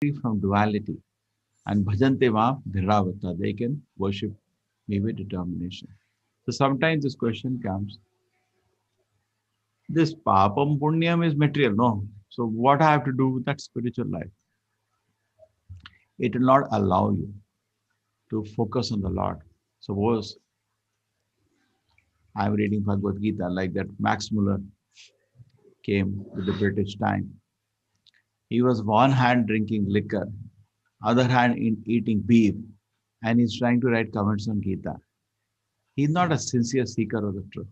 free from duality. And bhajante ma dhiravata. They can worship me with determination. So sometimes this question comes, this papam punyam is material, no? So what I have to do with that spiritual life? It will not allow you to focus on the Lord. Suppose I'm reading Bhagavad Gita, like that Max Muller came with the British time. He was one hand drinking liquor, other hand in eating beef, and he's trying to write comments on Gita. He's not a sincere seeker of the truth.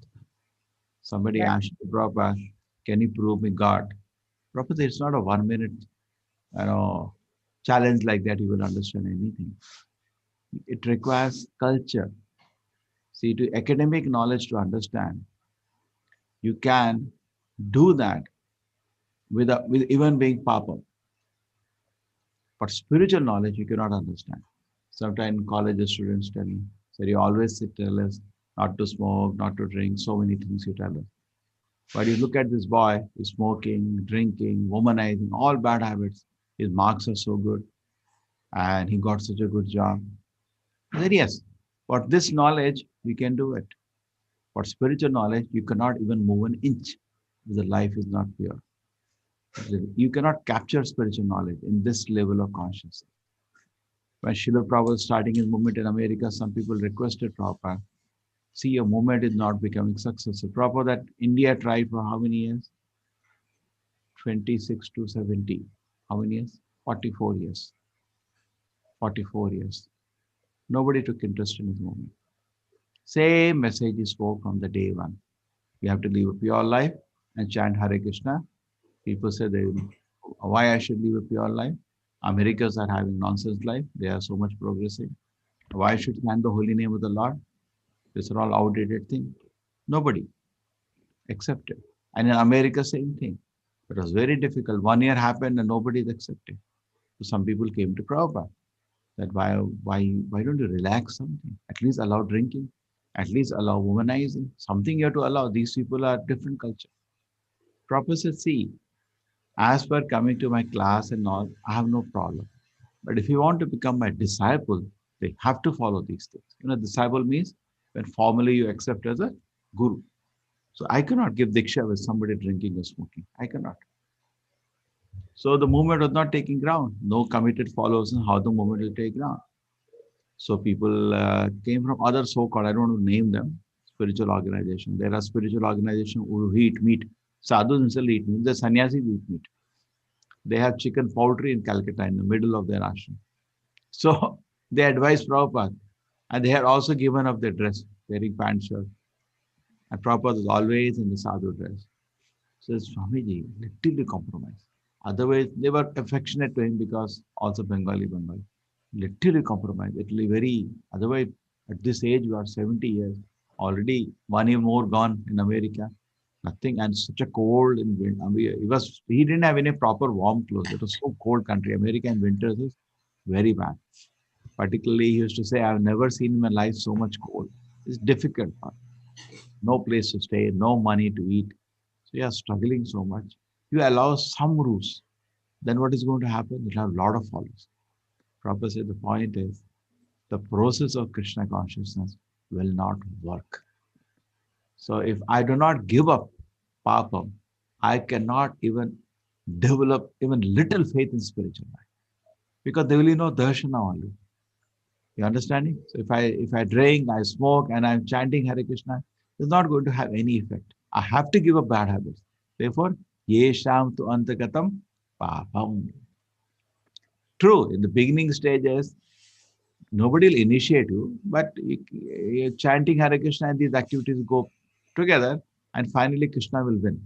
Somebody That asked Prabhupada, can you prove me God? Prabhupada, it's not a 1 minute, challenge like that you will understand anything. It requires culture. See, to academic knowledge to understand, you can do that with even being papa. But spiritual knowledge you cannot understand. Sometimes college students tell me, sir, you always tell us not to smoke, not to drink, so many things you tell us. But you look at this boy, he's smoking, drinking, womanizing, all bad habits. His marks are so good and he got such a good job. I said, yes, but this knowledge, we can do it. But spiritual knowledge, you cannot even move an inch if the life is not pure. You cannot capture spiritual knowledge in this level of consciousness. When Srila Prabhupada was starting his movement in America, some people requested Prabhupada, see, your movement is not becoming successful. Prabhupada, that India tried for how many years? 26 to 70. How many years? 44 years. 44 years. Nobody took interest in his movement. Same message he spoke from the day one. You have to live a pure life and chant Hare Krishna. People say, why I should live a pure life? Americans are having nonsense life. They are so much progressive. Why should chant the holy name of the Lord? These are all outdated things. Nobody accepted. And in America, same thing. It was very difficult. 1 year happened and nobody is accepted. So some people came to Prabhupada that why don't you relax something? At least allow drinking. At least allow womanizing. Something you have to allow. These people are different culture. Prabhupada said, see, as per coming to my class and all, I have no problem. But if you want to become my disciple, they have to follow these things. Disciple means when formally you accept as a guru. So I cannot give diksha with somebody drinking or smoking. I cannot. So the movement was not taking ground. No committed followers in how the movement will take ground. So people came from other so-called, I don't want to name them, spiritual organization. There are spiritual organizations who eat meat. Sadhus themselves eat meat. The sannyasis eat meat. They have chicken poultry in Calcutta in the middle of their ashram. So they advised Prabhupada. And they had also given up their dress, wearing pant shirt. And Prabhupada was always in the sadhu dress. So Swamiji literally compromised. Otherwise, they were affectionate to him because also Bengali. Literally compromised. It will be very, otherwise, at this age, you are 70 years, already 1 year more gone in America. Nothing, and such a cold in winter. I mean, he didn't have any proper warm clothes. It was so cold country. America in winters is very bad. Particularly, he used to say, I've never seen in my life so much cold. It's difficult. No place to stay, no money to eat. So you are struggling so much. You allow some rules, then what is going to happen? You'll have a lot of followers. Prabhupada said the point is the process of Krishna consciousness will not work. So if I do not give up papam, I cannot even develop even little faith in spiritual life. Because there will be no darshana only. You understanding? So if I drink, I smoke, and I'm chanting Hare Krishna, it's not going to have any effect. I have to give up bad habits. Therefore, yesham tu antagatam papam. True, in the beginning stages, nobody will initiate you, but chanting Hare Krishna and these activities go together, and finally Krishna will win.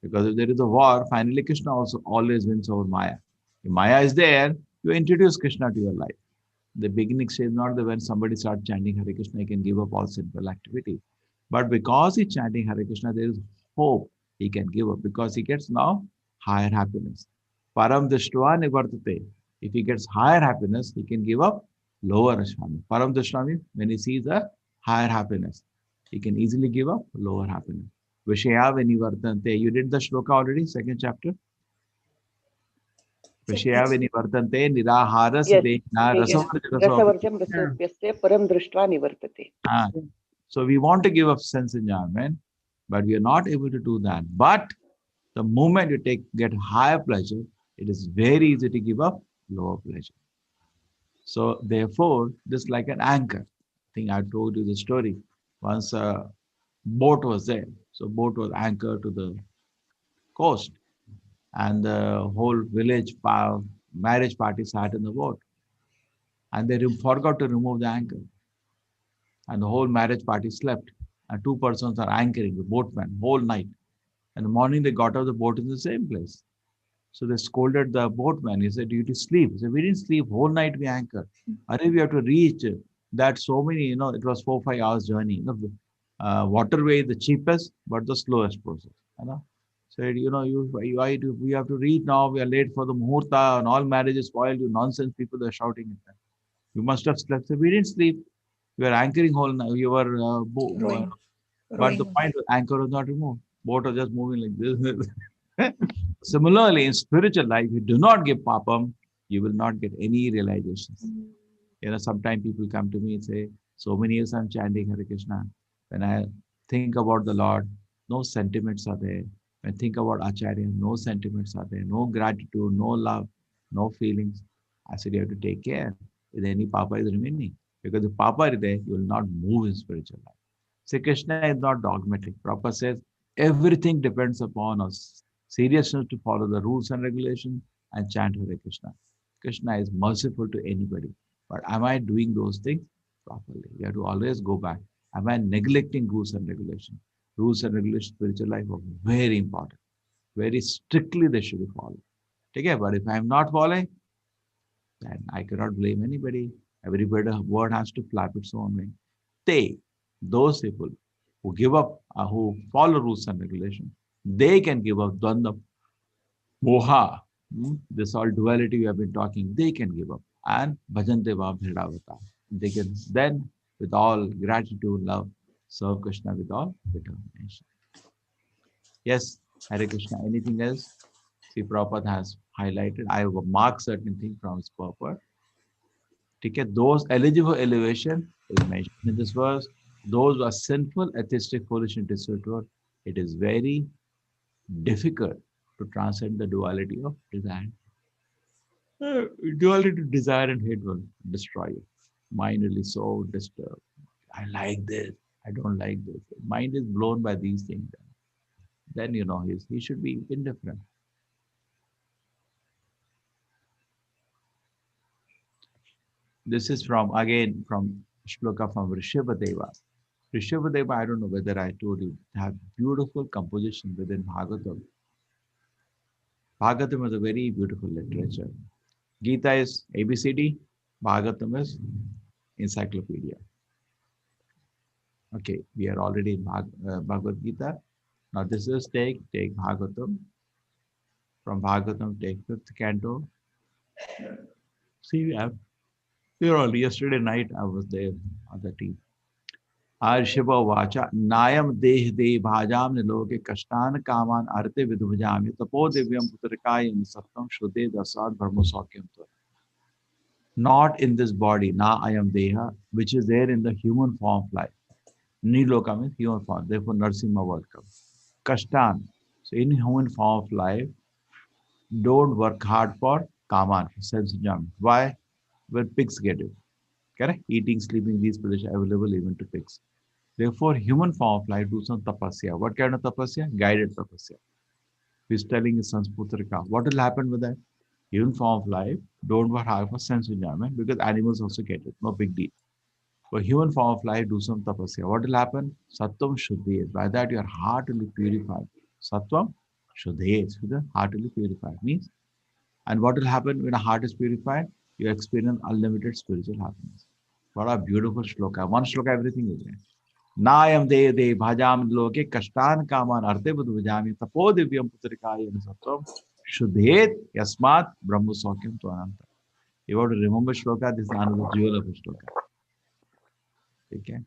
Because if there is a war, finally Krishna also always wins over Maya. If Maya is there, you introduce Krishna to your life. The beginning stage is not the when somebody starts chanting Hare Krishna, he can give up all sinful activity. But because he's chanting Hare Krishna, there is hope he can give up because he gets now higher happiness. Param Drishtva Nivartate. If he gets higher happiness, he can give up lower Ashwami. Param Drishtva means when he sees a higher happiness, he can easily give up lower happiness. Vishaya Venivartante. You did the shloka already, second chapter. Vishaya vinivartante nirahara Yes. sidena Yes. rasavarjana. Rasavarjam rasoप्यस्य param drishtva nivartate. Ah, so we want to give up sense enjoyment, but we are not able to do that. But the moment you get higher pleasure, it is very easy to give up lower pleasure. So therefore, this is like an anchor. I think I told you the story. Once a boat was there. So boat was anchored to the coast, and the whole marriage party sat in the boat, and they forgot to remove the anchor, and the whole marriage party slept. And two persons are anchoring the boatman whole night. And in the morning they got out of the boat in the same place. So they scolded the boatman. He said, "You to sleep." He said, "We didn't sleep. Whole night we anchored. Arey, we have to reach that so many, it was 4, 5 hours journey. Waterway is the cheapest, but the slowest process. Said, we have to reach now. We are late for the muhurta and all marriages spoiled. You nonsense people are shouting at that. You must have slept. So we didn't sleep. We were anchoring whole night. We were, Rowing. but the Rowing. point was anchor was not removed. Boat was just moving like this. Similarly, in spiritual life, you do not give papam, you will not get any realizations. Sometimes people come to me and say, so many years I'm chanting Hare Krishna. When I think about the Lord, no sentiments are there. When I think about Acharya, no sentiments are there. No gratitude, no love, no feelings. I said, you have to take care if any papa is remaining. Because if papa is there, you will not move in spiritual life. See, Krishna is not dogmatic. Prabhupada says everything depends upon us. Seriousness to follow the rules and regulations and chant Hare Krishna. Krishna is merciful to anybody. But am I doing those things properly? You have to always go back. Am I neglecting rules and regulations? Rules and regulations, spiritual life are very important. Very strictly they should be followed. Okay, but if I am not following, then I cannot blame anybody. Every word has to flap its own wing. They, those people who give up, who follow rules and regulations, they can give up dvanda, moha, this all duality we have been talking, they can give up. And bhajante va bhirdavata. They can then, with all gratitude, love, serve Krishna with all determination. Yes, Hare Krishna. Anything else? See, Prabhupada has highlighted. I have marked certain things from his purport. ठीक है, those eligible for elevation is mentioned in this verse. Those who are sinful, atheistic, foolish, and deceitful, it is very difficult to transcend the duality of desire. Duality of desire and hate will destroy you. Mind will be so disturbed. I like this. I don't like this. Mind is blown by these things. Then he should be indifferent. This is from Shloka from Rishabhadeva. Rishabhadeva, I don't know whether I told you, have beautiful composition within Bhagavatam. Bhagavatam is a very beautiful literature. Gita is ABCD, Bhagavatam is encyclopedia. Okay, we are already in Bhagavad Gita. Now this is take Bhagavatam. From Bhagavatam, take fifth canto. See, we are all yesterday night. I was there on the team. Arshava vacha nayam deh de bhajam niloke kashtan kaman arte vidhujami tapo divyam putrikayam sattam shuddhe dasad brahmosakyam. Not in this body, na I am deha, which is there in the human form of life. Niloka means human form, therefore Narsimha word comes. Kashtan, so in human form of life, don't work hard for kaman, sense enjoyment. Why? Well, pigs get it. Correct? Eating, sleeping, these positions are available even to pigs. Therefore, human form of life do some tapasya. What kind of tapasya? Guided tapasya. He's telling his sons Putrika. What will happen with that? Human form of life, don't work hard for sense enjoyment because animals also get it. No big deal. For human form of life, do some tapasya. What will happen? Sattvam shuddhiyet. By that, your heart will be purified. Sattvam shuddhiyet. So the heart will be purified. Means, and what will happen when a heart is purified? You experience unlimited spiritual happiness. What a beautiful shloka. One shloka, everything is there. Nayam de de bhajam loke kashtan kaman arte budhujami tapo divyam putrikaya satvam shuddhet yasmat brahma sokyam to ananta. You have to remember shloka, this is another jewel of a shloka. Okay.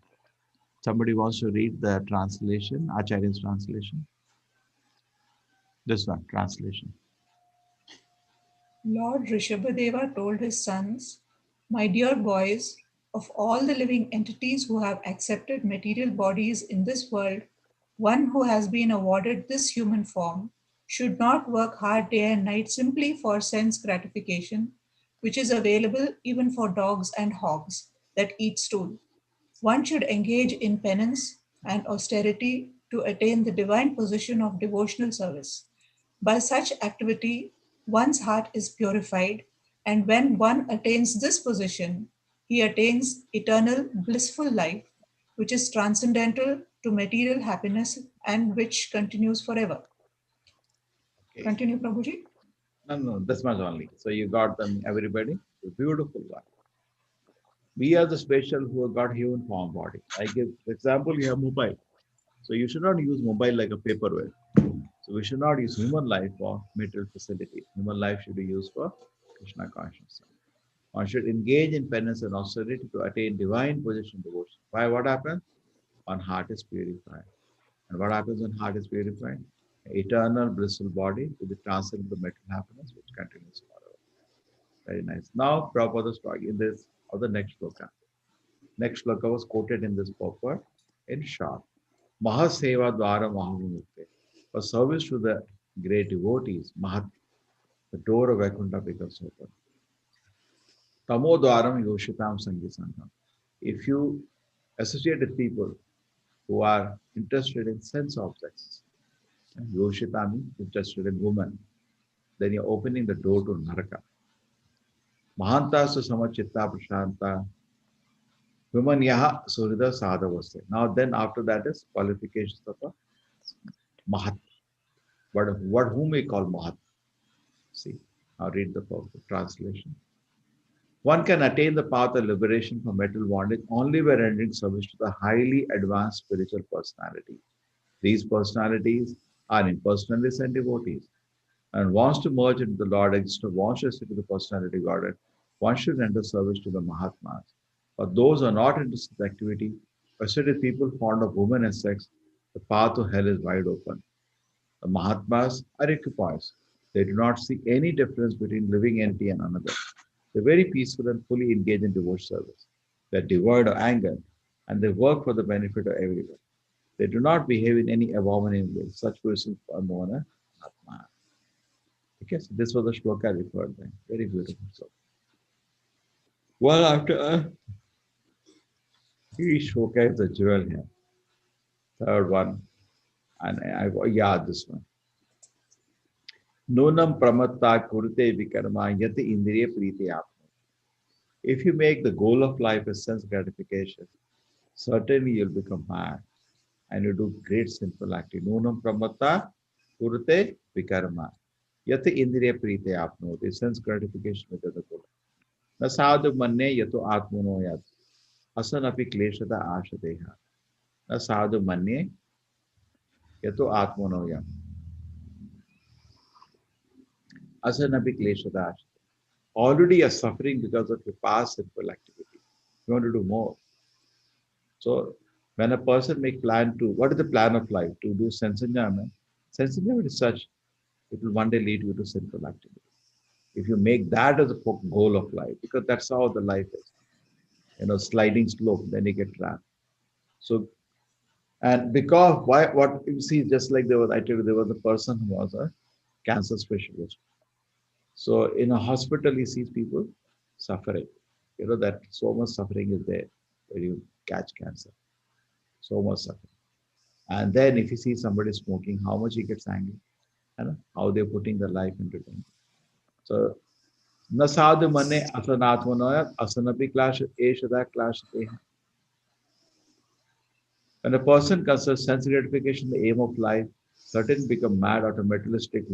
Somebody wants to read the translation, Acharya's translation. This one, translation. Lord Rishabhadeva told his sons, "My dear boys, of all the living entities who have accepted material bodies in this world, one who has been awarded this human form should not work hard day and night simply for sense gratification, which is available even for dogs and hogs that eat stool. One should engage in penance and austerity to attain the divine position of devotional service. By such activity, one's heart is purified, and when one attains this position, he attains eternal blissful life, which is transcendental to material happiness and which continues forever." Okay. Continue, Prabhuji. No, no, this much only. So you got them, everybody. A beautiful one. We are the special who have got human form body. I give example, you have mobile. So you should not use mobile like a paperweight. So we should not use human life for material facilities. Human life should be used for Krishna consciousness. One should engage in penance and austerity to attain divine position devotion. Why? What happens? One heart is purified. And what happens when heart is purified? Eternal blissful body to be transcended to material happiness, which continues forever. Very nice. Now, Prabhupada is talking in this or the next shloka. Next shloka was quoted in this purport in short. Mahaseva Dwara Mahavimukte. For service to the great devotees, Mahat, the door of Vaikuntha becomes open. Tamo Dwaram Yoshitam Sangisangam. If you associate with people who are interested in sense objects, Yoshita means interested in women, then you're opening the door to Naraka. Mahanta su samachitta prashanta. Women yaha surida sadhavaste. Now then after that is qualifications of a Mahat. What whom we call Mahat. See, I'll read the translation. One can attain the path of liberation from mental bondage only by rendering service to the highly advanced spiritual personality. These personalities are impersonalists and devotees, and wants to merge into the Lord existence, wants to sit to the personality Godhead, one should render service to the Mahatmas. But those who are not into such activity, especially people fond of women and sex, the path to hell is wide open. The Mahatmas are equipoised. They do not see any difference between living entity and another. They're very peaceful and fully engaged in devotional service. They're devoid of anger and they work for the benefit of everyone. They do not behave in any abominable way. Such persons are known as Mahatma. Okay, so this was the shloka referred by. Very beautiful. So, one after each shloka is a jewel here. Third one, and yeah, this one. Nunam pramatta kurte vikarma yati indriya priti atma. If you make the goal of life a sense gratification, certainly you'll become mad and you do great sinful activity. Nunam pramatta kurte vikarma yati indriya priti atma. The sense gratification with the goal. Na sadhu manne yato atmano yat. Asanapi kleshada ashadeha. Na sadhu manne yato atmano yat. Asanapi kleshada ashadeha. Already you're suffering because of your past sinful activity. You want to do more. So when a person make plan to, what is the plan of life? To do sense enjoyment. Sense enjoyment is such, it will one day lead you to sinful activity. If you make that as a goal of life, because that's how the life is. Sliding slope, then you get trapped. So, and because why what you see, just like I told you, there was a person who was a cancer specialist. So in a hospital, he sees people suffering. That so much suffering is there when you catch cancer. So much suffering. And then if you see somebody smoking, how much he gets angry, how they're putting their life into danger. So nasad mane asanatmanoya asanapi clash eshada clash. When a person considers sense gratification the aim of life, certain become mad out of materialistic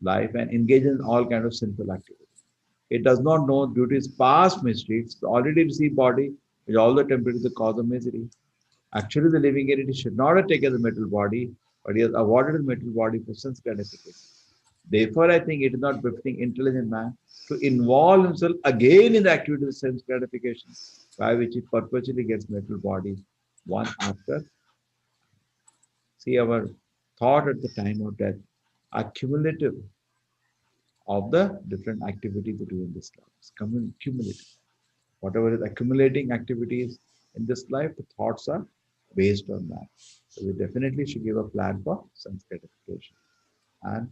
life and engage in all kind of sinful activity. It does not know due to its past mistakes, the already received body is all the temporary the cause of misery. Actually, the living entity should not have taken the metal body, but he has awarded the metal body for sense gratification. Therefore, I think it is not befitting intelligent man to involve himself again in the activity of sense gratification, by which he perpetually gets metal body one after. See, our thought at the time of death are cumulative. of the different activities we do in this life. It's cumulative. Whatever is accumulating activities in this life, the thoughts are based on that. So we definitely should give a plan for sense gratification. And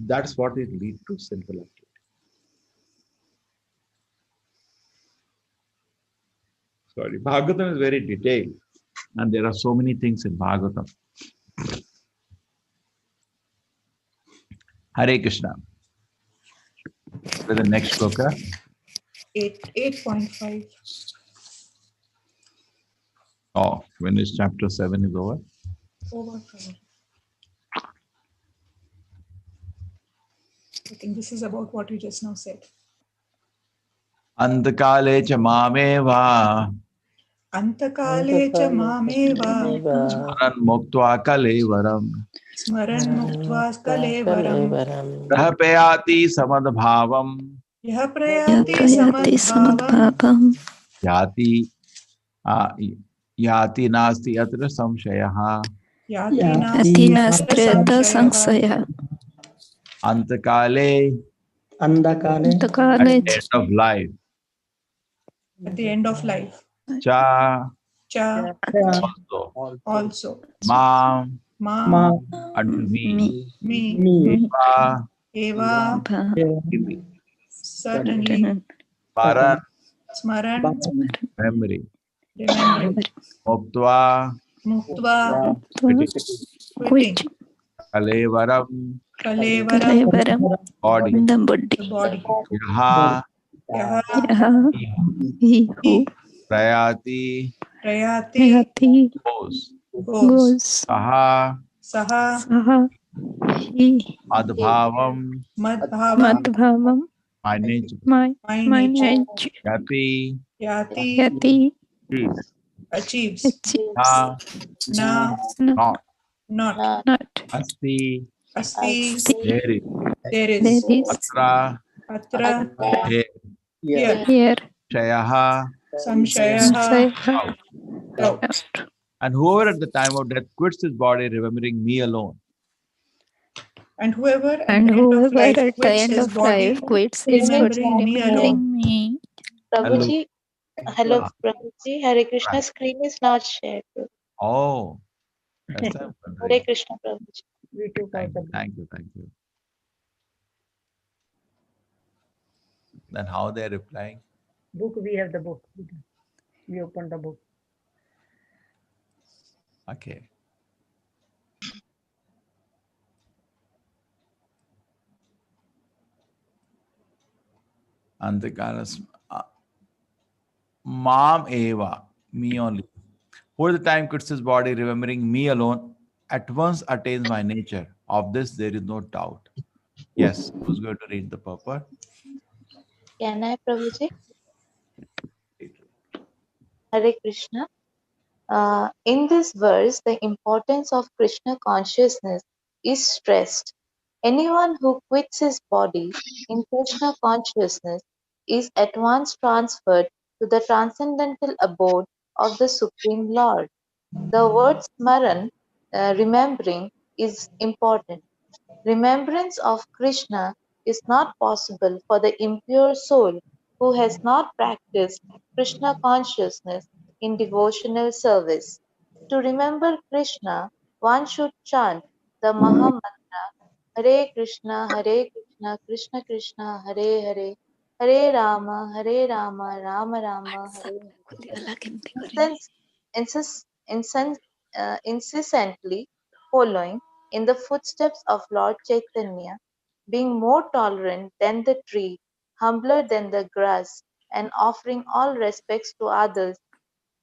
that's what it leads to sinful activity. Sorry, Bhagavatam is very detailed. And there are so many things in Bhagavatam. Hare Krishna. With the next shloka. 8.5. Oh, when is chapter 7 is over? Over. I think this is about what you just now said. Antakale cha mameva Antakale cha mameva smaran muktva kalevaram smaran muktva kalevaram prahapayati samadbhavam yah prayati Yatayati samadbhavam samadbhavam yati yati nasti atra samshayaha yati yati nasti nastreta samshayah. sangsaya antakale Andakale at Antakale the end of life At the end of life. cha Cha also. ma Ma unto me me me va eva certainly paran smaran memory remembering muktva muktva which quitting kalevaram kalevaram Kalevaram body the body. the body yaha yaha Yaha he who prayati prayati Yati goes goes goes saha saha Saha he madbhavam madbhavam Madbhavam my nature my my nature nature yati yati Yati is achieves achieves na na not not not asti asti there is there there is is atra atra here here here shayaha samshayaha Samsaya out. out. out. And whoever at the time of death quits his body remembering me alone And whoever at And the end of whoever life at the quits end his of life body quits his body remembering me alone. remembering me. hello Prabhuji, hello Ah, Prabhuji, Hare Krishna right. screen is not shared. Oh, that's I'm Hare wondering. Krishna Prabhuji. we took out the Thank you. Then how they're replying? book. We have the book. We opened the book. Okay. Antakalas Mam Eva, me only. For the time quits his body, remembering me alone, at once attains my nature. Of this there is no doubt. Yes, who's going to read the purport? Can I Prabhuji? Hare Krishna. In this verse, the importance of Krishna consciousness is stressed. Anyone who quits his body in Krishna consciousness is at once transferred to the transcendental abode of the Supreme Lord. The word smaran, remembering, is important. Remembrance of Krishna is not possible for the impure soul who has not practiced Krishna consciousness in devotional service. To remember Krishna, one should chant the Maha Mantra Hare Krishna, Krishna Krishna, Hare Hare, Hare Rama, Rama Rama, Hare Hare. Incessantly following in the footsteps of Lord Chaitanya, being more tolerant than the tree, humbler than the grass, and offering all respects to others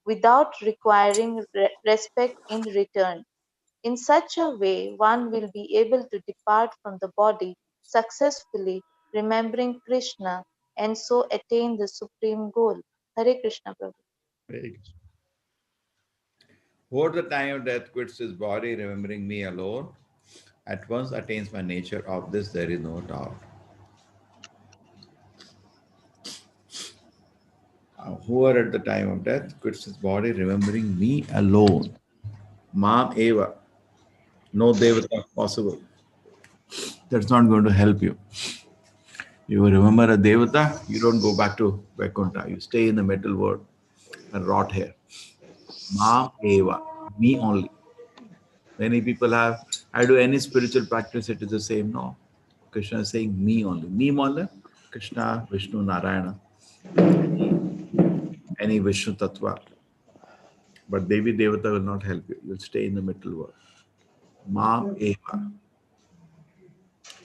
without requiring respect in return. In such a way, one will be able to depart from the body successfully, remembering Krishna, and so attain the supreme goal. Hare Krishna Prabhu. Very good. Who at the time of death quits his body, remembering me alone, at once attains my nature. Of this there is no doubt. Whoever at the time of death quits his body, remembering me alone. Mam Eva. No Devata possible. That's not going to help you. You remember a Devata, you don't go back to Vaikuntha. You stay in the metal world and rot here. Ma Eva, me only. Many people have, I do any spiritual practice, it is the same. No. Krishna is saying me only. Me only. Krishna, Vishnu, Narayana, any Vishnu Tattva. But Devi Devata will not help you. You'll stay in the middle world. Ma Eva.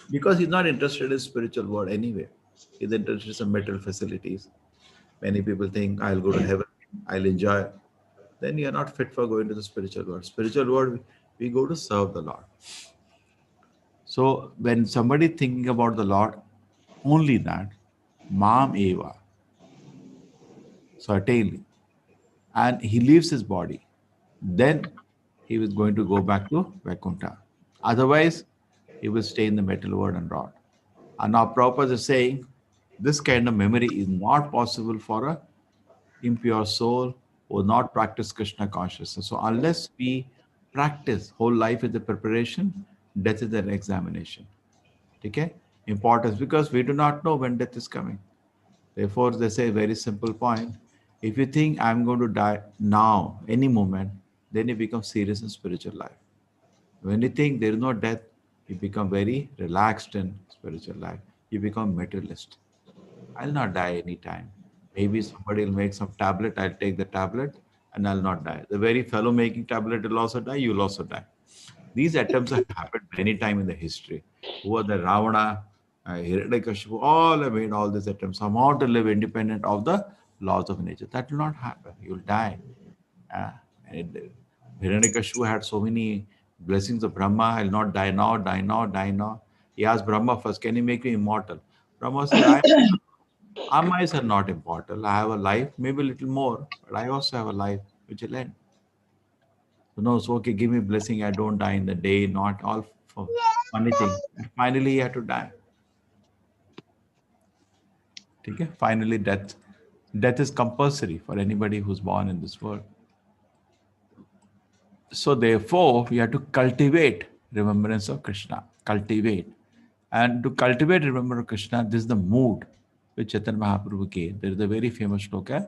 Because he's not interested in spiritual world anyway. He's interested in material facilities. Many people think I'll go to heaven, I'll enjoy. Then you're not fit for going to the spiritual world. Spiritual world, we go to serve the Lord. So when somebody thinking about the Lord, only that, Mam Eva, certainly, and he leaves his body, then he was going to go back to Vaikuntha. Otherwise, he will stay in the metal world and rot. And now Prabhupada is saying this kind of memory is not possible for a impure soul who not practice Krishna consciousness. So unless we practice, whole life is a preparation, death is an examination. Okay? Importance, because we do not know when death is coming. Therefore, they say a very simple point. If you think I'm going to die now, any moment, then you become serious in spiritual life. When you think there is no death, you become very relaxed in spiritual life. You become materialist. I'll not die anytime. Maybe somebody will make some tablet, I'll take the tablet and I'll not die. The very fellow making tablet will also die, you'll also die. These attempts have happened many times in the history. Who are the Ravana, Hiranyakashipu, all have made all these attempts somehow to live independent of the laws of nature. That will not happen. You'll die. Uh, and Hiranyakashipu had so many blessings of Brahma. I'll not die now, die now, die now. He asked Brahma first, can you make me immortal? Brahma said, I myself not immortal. I have a life, maybe a little more, but I also have a life which will end. So no, so okay, give me blessing. I don't die in the day, not all for funny thing. And finally, he had to die. Okay? Finally, death. Death is compulsory for anybody who's born in this world. So therefore, we have to cultivate remembrance of Krishna. Cultivate. And to cultivate remembrance of Krishna, this is the mood which Chaitanya Mahaprabhu gave. There is a very famous shloka.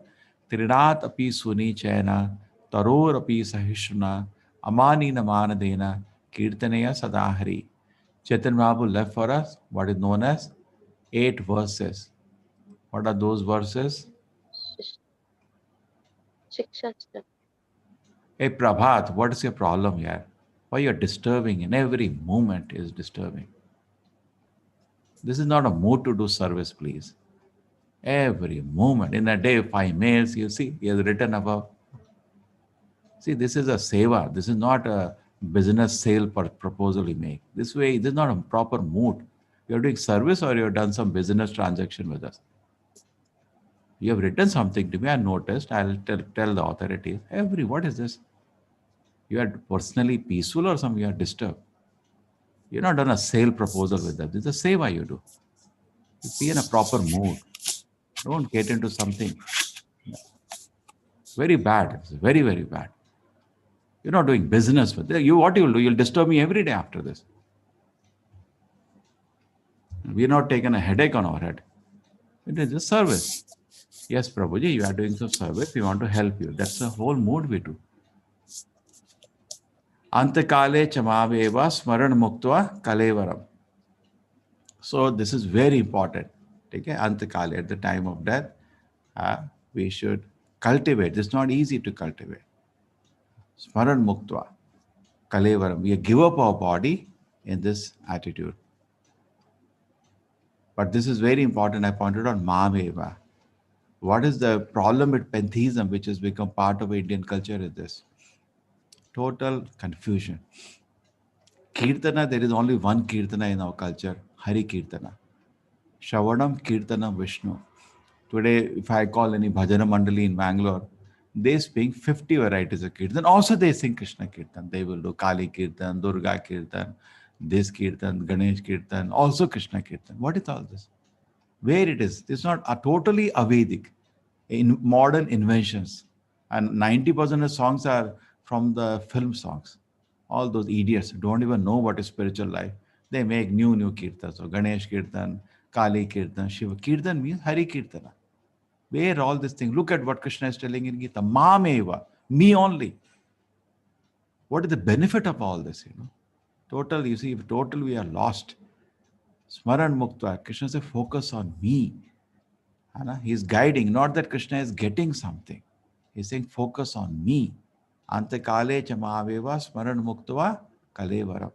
Trinat api suni chayana, taror api sahishruna, amani namanadena, kirtanaya sadahari. Chaitanya Mahaprabhu left for us what is known as 8 verses. What are those verses? Shiksha. Hey Prabhat, what is your problem here? Why you're disturbing and every moment is disturbing. This is not a mood to do service, please. Every moment in a day, 5 mails, you see, he has written above. See, this is a seva. This is not a business sale proposal you make. This way, this is not a proper mood. You're doing service or you've done some business transaction with us. You have written something to me, I noticed. I'll tell the authorities. What is this? You are personally peaceful or some you are disturbed? You're not done a sale proposal with them. This is a seva you do. You be in a proper mood. Don't get into something. Very bad. It's very, very bad. You're not doing business with it. What you'll do, you'll disturb me every day after this. We're not taking a headache on our head. It is just service. Yes, Prabhuji, you are doing some service. We want to help you. That's the whole mood we do. Antakale chamaveva smaran muktva kalevaram. So this is very important. Okay? Antakale, at the time of death, we should cultivate. It's not easy to cultivate. Smaran muktva kalevaram. We give up our body in this attitude. But this is very important. I pointed out Mameva. What is the problem with pantheism, which has become part of Indian culture, is this? Total confusion. Kirtana, there is only one Kirtana in our culture, Hari Kirtana. Shravanam Kirtana Vishnu. Today, if I call any Bhajana Mandali in Bangalore, they sing 50 varieties of Kirtan. Also, they sing Krishna Kirtan. They will do Kali Kirtan, Durga Kirtan, this Kirtan, Ganesh Kirtan, also Krishna Kirtan. What is all this? Where it is? It's not a totally Avedic. In modern inventions. And 90% of songs are from the film songs. All those idiots don't even know what is spiritual life. They make new kirtans. So Ganesh Kirtan, Kali Kirtan, Shiva Kirtan means Hari Kirtana. Where all these things? Look at what Krishna is telling in Gita. Mameva, me only. What is the benefit of all this? Total, you see, if total we are lost. Smaran Mukta, Krishna says, focus on me. He's guiding, not that Krishna is getting something. He's saying, focus on me. Antakale chamaveva smaran muktva kalevaram.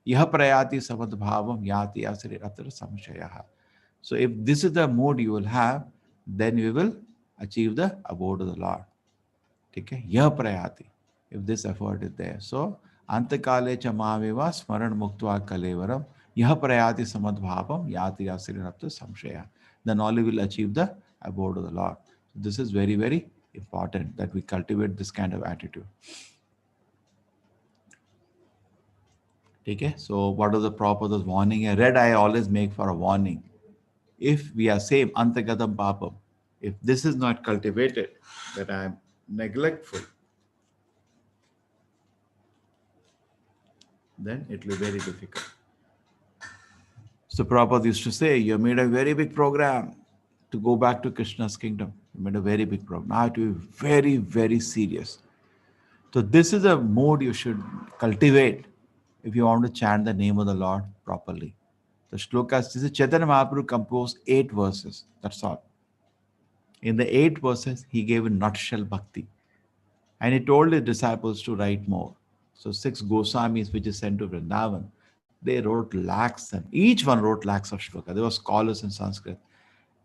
Yaha prayati samadbhavam yati asri atra samshayaha. So if this is the mode you will have, then we will achieve the abode of the Lord. Okay? Yah prayati. If this effort is there. So, antakale cha maveva smaran muktva kalevaram yah prayati samadbhavam yati asrinapta samshaya. Then only will achieve the abode of the Lord. So this is very, very important that we cultivate this kind of attitude. Okay? So, what are the proper warning? A red eye always make for a warning. If we are same antagatam papam, if this is not cultivated, that I am neglectful, then it will be very difficult. So Prabhupada used to say, you made a very big program to go back to Krishna's kingdom. You made a very big program. Now you have to be very, very serious. So this is a mode you should cultivate if you want to chant the name of the Lord properly. The shlokas, this is Chaitanya Mahaprabhu composed 8 verses. That's all. In the 8 verses, he gave a nutshell bhakti. And he told his disciples to write more. So 6 Goswamis, which is sent to Vrindavan, they wrote lakhs, and each one wrote lakhs of shloka. They were scholars in Sanskrit,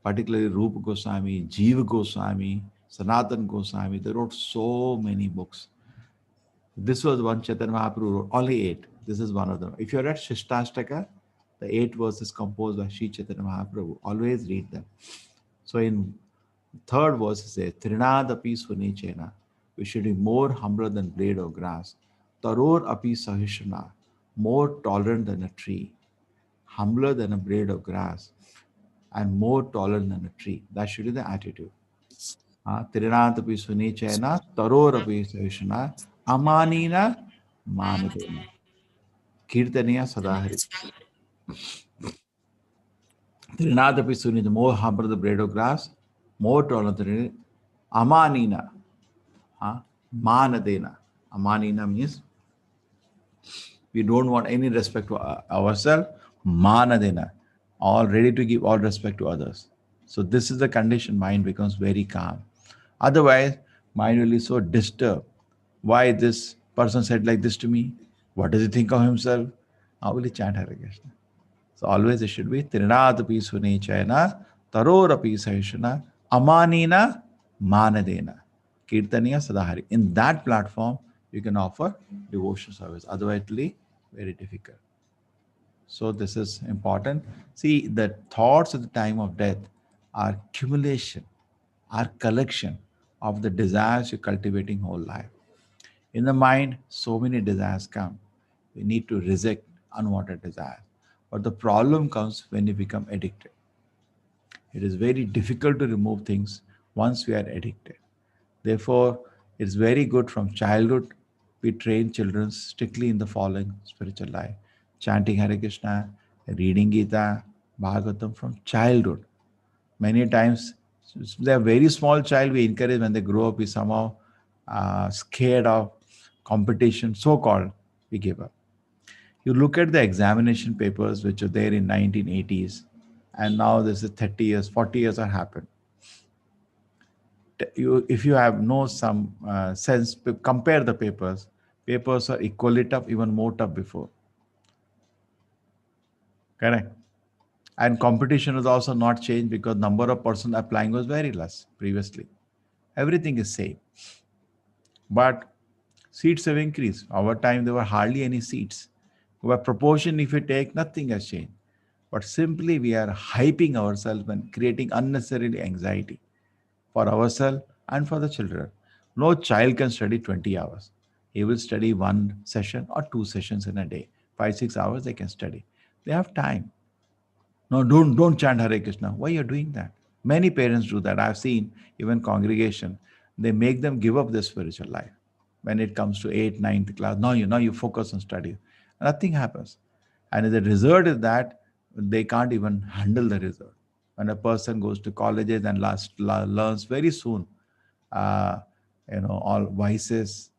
particularly Rupa Goswami, Jiva Goswami, Sanatan Goswami. They wrote so many books. This was one Chaitanya Mahaprabhu wrote, only 8. This is one of them. If you read Shishtastaka, the 8 verses composed by Sri Chaitanya Mahaprabhu, always read them. So in 3rd verse it says, Trinadapi Sunichena, we should be more humbler than blade of grass. Taror api sahishana, more tolerant than a tree, humbler than a blade of grass, and more tolerant than a tree. That should be the attitude. Trinadapi Sunichena, Taror api sahishana, Amanina Manadena. Kirtaniya Sadahari. Trinadapi Sunichena, more humble than the blade of grass, more tolerant than Amanina. Manadena. Amanina means we don't want any respect to ourselves. Manadena. All ready to give all respect to others. So this is the condition mind becomes very calm. Otherwise, mind will be so disturbed. Why this person said like this to me? What does he think of himself? How will he chant Hare Krishna? So always it should be Trinadapi Sunichayana, Tarorapi Sahishana, Amanina Manadena. Kirtaniya Sadahari. In that platform, you can offer devotional service. Otherwise, it will be very difficult. So this is important. See, the thoughts at the time of death are accumulation, are collection of the desires you're cultivating whole life. In the mind, so many desires come. We need to reject unwanted desires. But the problem comes when you become addicted. It is very difficult to remove things once we are addicted. Therefore, it's very good from childhood we train children strictly in the following spiritual life. Chanting Hare Krishna, reading Gita, Bhagavatam from childhood. Many times, they are very small child, we encourage when they grow up, we somehow scared of competition, so-called, we give up. You look at the examination papers which are there in 1980s, and now this is 30 years, 40 years have happened. If you have some sense, compare the papers. Papers are equally tough, even more tough before. Correct. And competition has also not changed because number of persons applying was very less previously. Everything is same. But seats have increased. Our time there were hardly any seats. By proportion, if you take, nothing has changed. But simply we are hyping ourselves and creating unnecessarily anxiety for ourselves and for the children. No child can study 20 hours. He will study 1 session or 2 sessions in a day. 5-6 hours they can study. They have time. No, don't chant Hare Krishna. Why are you doing that? Many parents do that. I've seen even congregation. They make them give up their spiritual life. When it comes to 8th, 9th class, now you focus on study. Nothing happens. And the result is that they can't even handle the result. When a person goes to colleges and learns very soon, uh, all vices,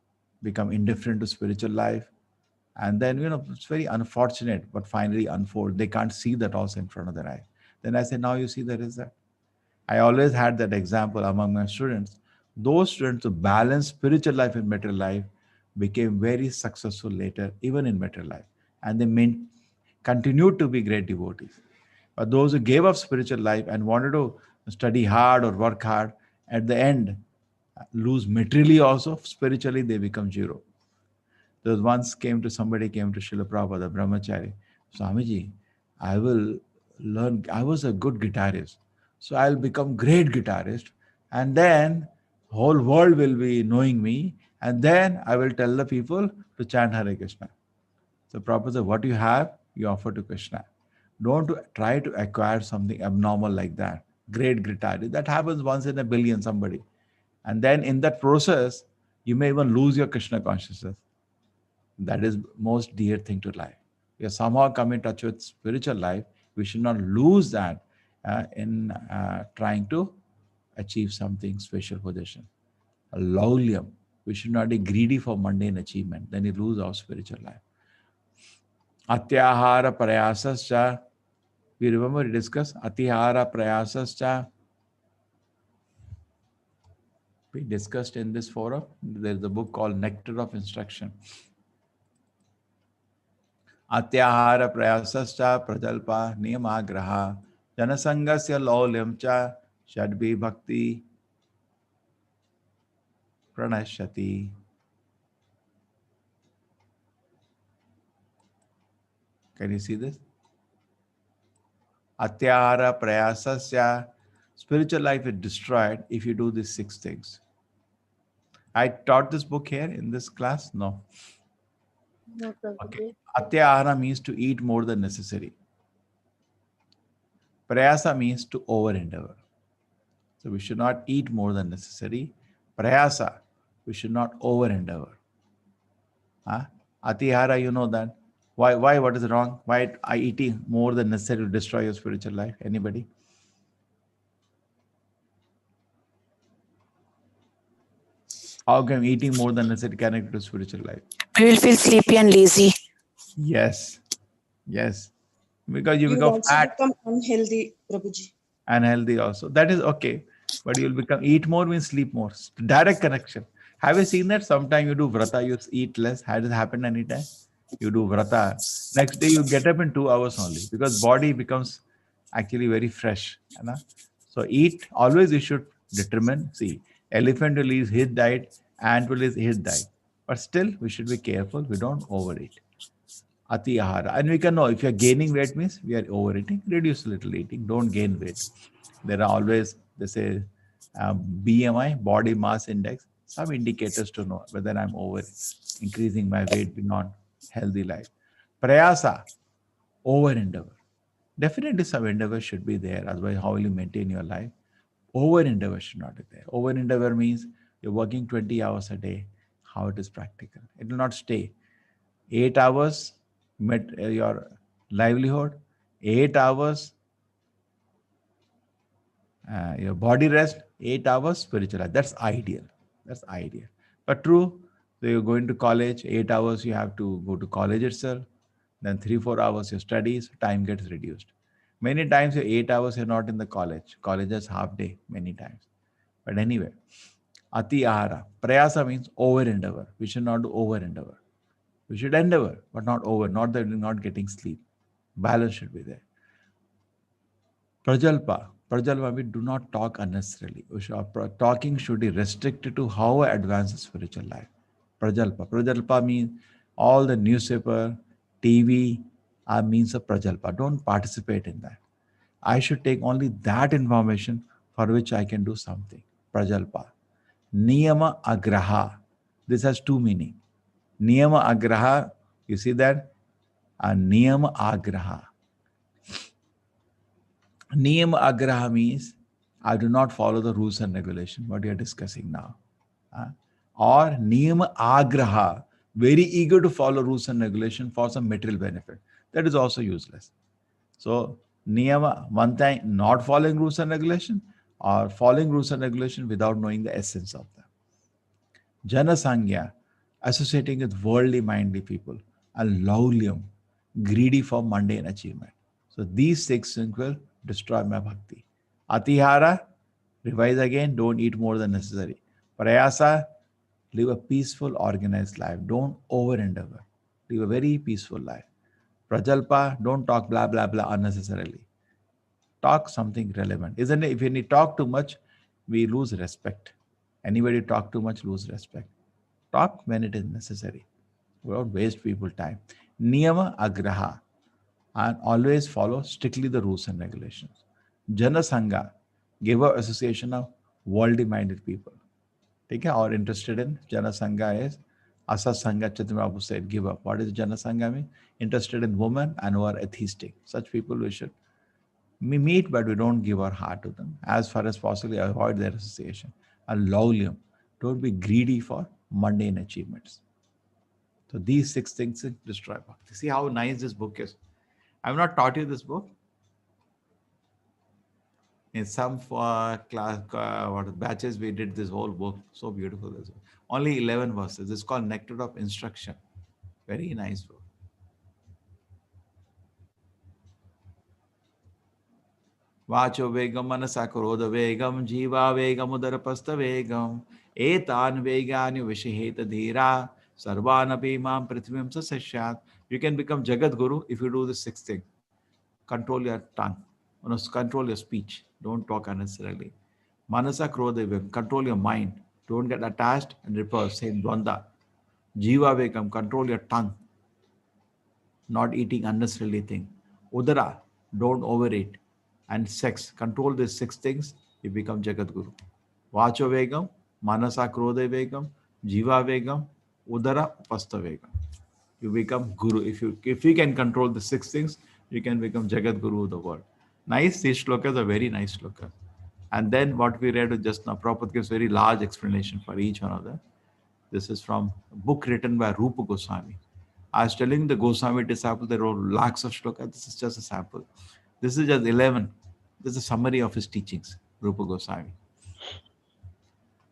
become indifferent to spiritual life, and then it's very unfortunate, but finally unfold. They can't see that also in front of their eye. Then I say, now you see the result. I always had that example among my students. Those students who balanced spiritual life and material life became very successful later, even in material life, and they continued to be great devotees. But those who gave up spiritual life and wanted to study hard or work hard, at the end, lose materially also, spiritually they become zero. There was once somebody came to Srila Prabhupada, Brahmachari. Swamiji, I will learn, I was a good guitarist. So I'll become great guitarist. And then whole world will be knowing me. And then I will tell the people to chant Hare Krishna. So Prabhupada said, what you have, you offer to Krishna. Don't try to acquire something abnormal like that. Great guitarist. That happens once in a billion, somebody. And then in that process, you may even lose your Krishna consciousness. That is most dear thing to life. We have somehow come in touch with spiritual life. We should not lose that in trying to achieve something special position. A laulyam. We should not be greedy for mundane achievement. Then you lose our spiritual life. Atyahara prayasascha. We remember we discussed Atyahara prayasascha. We discussed in this forum. There is a book called Nectar of Instruction. Atyahara prayasascha prajalpa niyamagraha janasangasya laulyam cha shadvi bhakti pranashati. Can you see this? Atyahara prayasasya. Spiritual life is destroyed if you do these 6 things. I taught this book here in this class? No. No, Okay. Prabhuji. Atyahara means to eat more than necessary. Prayasa means to over endeavor. So we should not eat more than necessary. Prayasa, we should not over endeavor. Atihara, you know that. Why? What is wrong? Why I eating more than necessary to destroy your spiritual life? Anybody? How come eating more than necessary connected to spiritual life? We will feel sleepy and lazy. Yes. Yes. Because you You will become also fat. become unhealthy, Prabhuji. Unhealthy also. That is okay. But you'll become eat more means sleep more. Direct connection. Have you seen that? Sometimes you do vrata, you eat less. Has it happened anytime? You do vrata. Next day you get up in 2 hours only because body becomes actually very fresh. So eat, always you should determine. See, elephant will eat his diet, ant will eat his diet. But still we should be careful. We don't overeat. Ati ahara. And we can know if you're gaining weight means we are overeating. Reduce a little eating. Don't gain weight. There are always, they say, BMI, body mass index, some indicators to know whether I'm over increasing my weight beyond healthy life. Prayasa, over endeavor. Definitely some endeavor should be there. Otherwise, how will you maintain your life? Over endeavor should not be there. Over endeavor means you're working 20 hours a day. How it is practical? It will not stay. 8 hours, your livelihood, 8 hours, your body rest, 8 hours spiritual life. That's ideal. That's ideal. But true, so you're going to college, 8 hours you have to go to college itself, then 3-4 hours your studies, time gets reduced. Many times your 8 hours you're not in the college. College is half day many times. But anyway, ati ahara. Prayasa means over endeavor. We should not do over endeavor. We should endeavor, but not over, not that we're not getting sleep. Balance should be there. Prajalpa. Prajalpa, we do not talk unnecessarily. Talking should be restricted to how I advance the spiritual life. Prajalpa. Prajalpa means all the newspaper, TV are means of Prajalpa. Don't participate in that. I should take only that information for which I can do something. Prajalpa. Niyama agraha. This has 2 meanings. Niyama agraha, you see that? Niyama agraha. Niyama agraha means I do not follow the rules and regulation, what we are discussing now. Or niyama agraha, very eager to follow rules and regulation for some material benefit. That is also useless. So, niyama, one thing, not following rules and regulation, or following rules and regulation without knowing the essence of them. Jana Sangya, associating with worldly minded people, and Laulyam, greedy for mundane achievement. So these 6 things will destroy my bhakti. Atihara, revise again, don't eat more than necessary. Prayasa, live a peaceful, organized life. Don't over endeavor. Live a very peaceful life. Prajalpa, don't talk blah blah blah unnecessarily. Talk something relevant. Isn't it? If we talk too much, we lose respect. Anybody talk too much, lose respect. Talk when it is necessary. We don't waste people time. Niyama agraha, and always follow strictly the rules and regulations. Jana Sangha, give up association of worldly minded people. Take care or interested in Jana Sangha is Asa Sangha Chaitanya said, give up. What is Jana Sangha mean? Interested in women and who are atheistic. Such people we should meet, but we don't give our heart to them. As far as possible, avoid their association. And laulium, don't be greedy for mundane achievements. So these 6 things destroy bhakti. See how nice this book is. I've not taught you this book. In some class, batches, we did this whole book. So beautiful. This book. Only 11 verses. It's called Nectar of Instruction. Very nice book. Vacho vegam manasakroda vegam jiva vegam udarapasta vegam etan vegani vishiheta dhira sarvanapi mam prithvim sasyat. You can become Jagat Guru if you do the 6th thing. Control your tongue. Control your speech. Don't talk unnecessarily. Manasa krodevim. Control your mind. Don't get attached and repulsed. Same dvanda. Jiva vekam. Control your tongue. Not eating unnecessarily thing. Udara. Don't overeat. And sex. Control these 6 things. You become Jagat Guru. Vacho vegam. Manasa krode vegam. Jiva vegam. Udara pasta vegam. You become Guru. If you can control the 6 things, you can become Jagat Guru of the world. Nice. These shlokas are very nice shlokas. And then what we read just now, Prabhupada gives very large explanation for each one of them. This is from a book written by Rupa Goswami. I was telling the Goswami disciples, they wrote lakhs of shlokas. This is just a sample. This is just 11. This is a summary of his teachings, Rupa Goswami.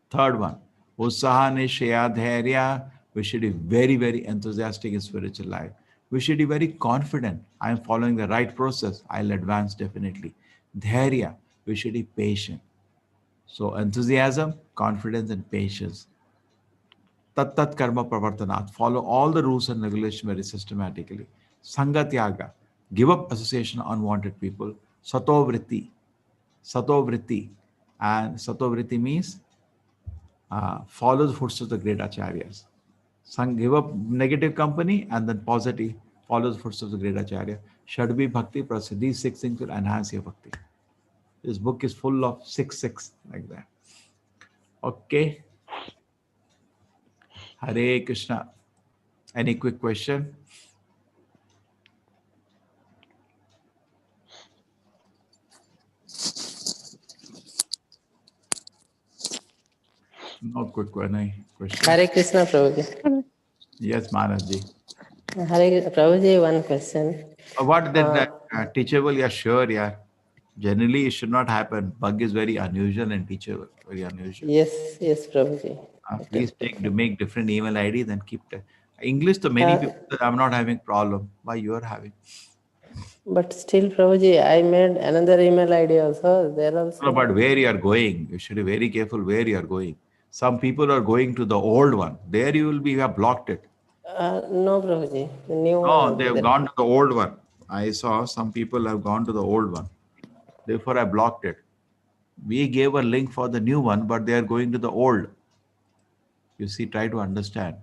Third one, Utsahane Shaya Dhairya. We should be very, very enthusiastic in spiritual life. We should be very confident. I am following the right process. I'll advance definitely. Dhairya. We should be patient. So enthusiasm, confidence, and patience. Tat tat karma pravartanat. Follow all the rules and regulations very systematically. Sangatyaga. Give up association of unwanted people. Satovritti. Satovritti. And satovritti means follow the footsteps of the great acharyas. Give up negative company and then positive. Follow the footsteps of the great acharya. Shadbi bhakti prasad. These 6 things will enhance your bhakti. This book is full of 6 like that. Okay. Hare Krishna. Any quick question? No quick question. Hare Krishna, Prabhuji. Yes, Maharajji. Hare Prabhuji, one question. What did that teachable? Yeah, sure, yeah. Generally, it should not happen. Bug is very unusual and teachable. Very unusual. Yes, Prabhuji. Please make different email IDs and keep the English. To many people, I'm not having problem. Why you are having? But still, Prabhuji, I made another email ID also. There also. No, but where you are going, you should be very careful where you are going. Some people are going to the old one. There you will be, you have blocked it. No, Prabhuji. The new No, one. they have gone to the old one. I saw some people have gone to the old one. Therefore, I blocked it. We gave a link for the new one, but they are going to the old. You see, try to understand.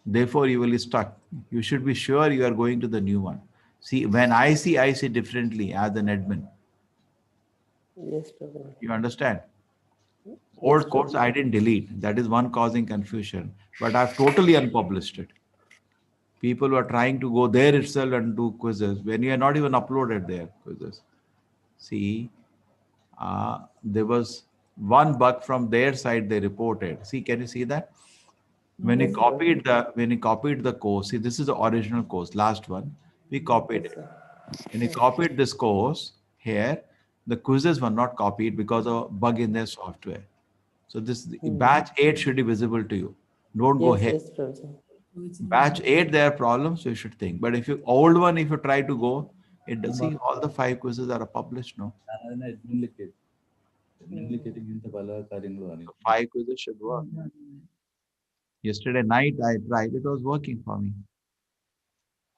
Therefore, you will be stuck. You should be sure you are going to the new one. See, when I see differently as an admin. Yes, Prabhuji. You understand? Old course I didn't delete. That is one causing confusion. But I've totally unpublished it. People were trying to go there itself and do quizzes when you are not even uploaded there quizzes. See, there was one bug from their side they reported. See, can you see that? When you Yes, copied the course, see, this is the original course, last one. We copied Yes, it. sir. When you copied this course here, the quizzes were not copied because of a bug in their software. So this batch 8 should be visible to you. Don't go Yes, here. yes, Prabhuji. Batch 8, there are problems, so you should think. But if you old one, if you try to go, it does see all the 5 quizzes are published now. So 5 quizzes should work. Yesterday night I tried, it was working for me.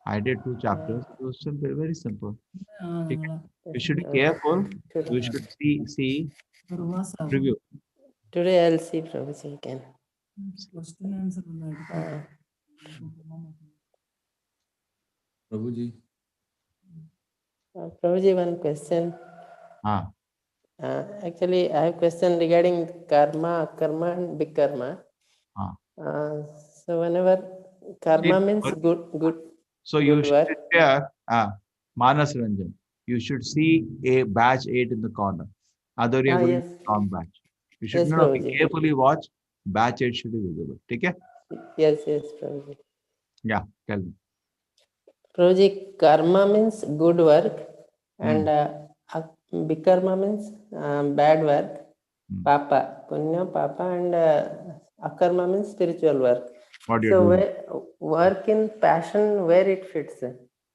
I did 2 chapters. It was simple, very simple. Okay. You should be careful. You should see review. Today I'll see Prabhuji again. Prabhuji. Prabhuji, one question. Ah. Actually, I have question regarding karma, karma and big karma. So whenever karma means good. So you should share Manas Ranjan. You should see a batch 8 in the corner. Other you are going Yes. wrong batch. You should Yes, be Prabhuji. carefully watch. Batch 8 should be visible. Okay? Yes, yes, Prabhuji. Yeah, tell me. Prabhuji, karma means good work and bikarma means bad work. Papa, punya, papa, and akarma means spiritual work. What do you So do? where, work in passion, where it fits?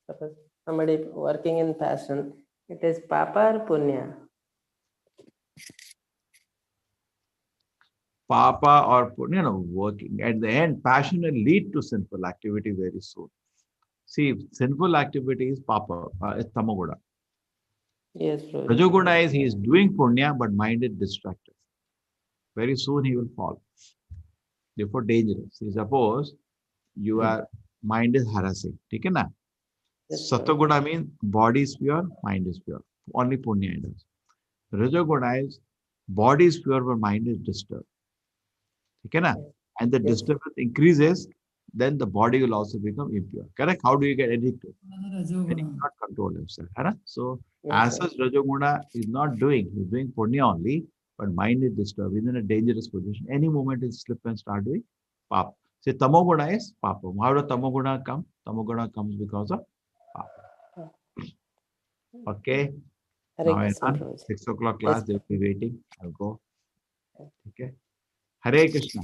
Suppose somebody working in passion, it is papa or punya? Papa or working. At the end, passion will lead to sinful activity very soon. See, sinful activity is Papa, it's Tamagoda. Yes, Prabhuji. Rajoguna is he is doing punya, but mind is distracted. Very soon he will fall. Therefore, dangerous. See, suppose your mind is harassing. Okay, na? Yes, Satoguna means body is pure, mind is pure. Only punya does. Rajoguna is body is pure, but mind is disturbed. Okay, na? And the disturbance increases, then the body will also become impure. Correct? How do you get addicted? When you cannot control yourself. Right? So, as such, Rajoguna is not doing, he's doing punya only, but mind is disturbed. He's in a dangerous position. Any moment he'll slip and start doing papa. Say, Tamoguna is papa. How does Tamoguna come? Tamoguna comes because of papa. Okay? Now I'm done. 6 o'clock class, they'll be waiting. I'll go. Okay? Hare Krishna.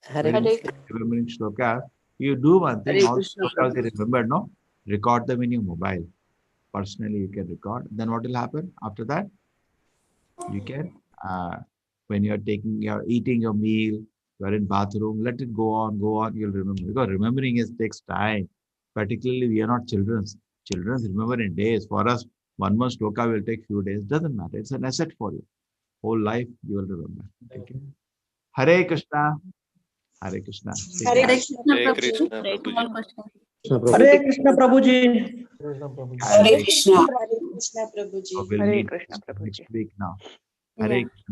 Hare Krishna. Remembering shloka. You do one thing, Hare all Krishna, shlokas you Prabhuji. remember, no? Record them in your mobile. Personally, you can record. Then what will happen after that? You can, when you're eating your meal, you're in bathroom, let it go on, you'll remember. Because remembering takes time. Particularly, we are not children. Children remember in days. For us, one more shloka will take few days. Doesn't matter. It's an asset for you. Whole life, you will remember. Okay. Hare Krishna. Hare Krishna. Hare Krishna, Prabhuji. Hare Krishna, Prabhuji. Hare Krishna. Hare Krishna, Prabhuji. So we'll Hare meet Krishna, Prabhuji. next week now. Yeah. Hare Krishna.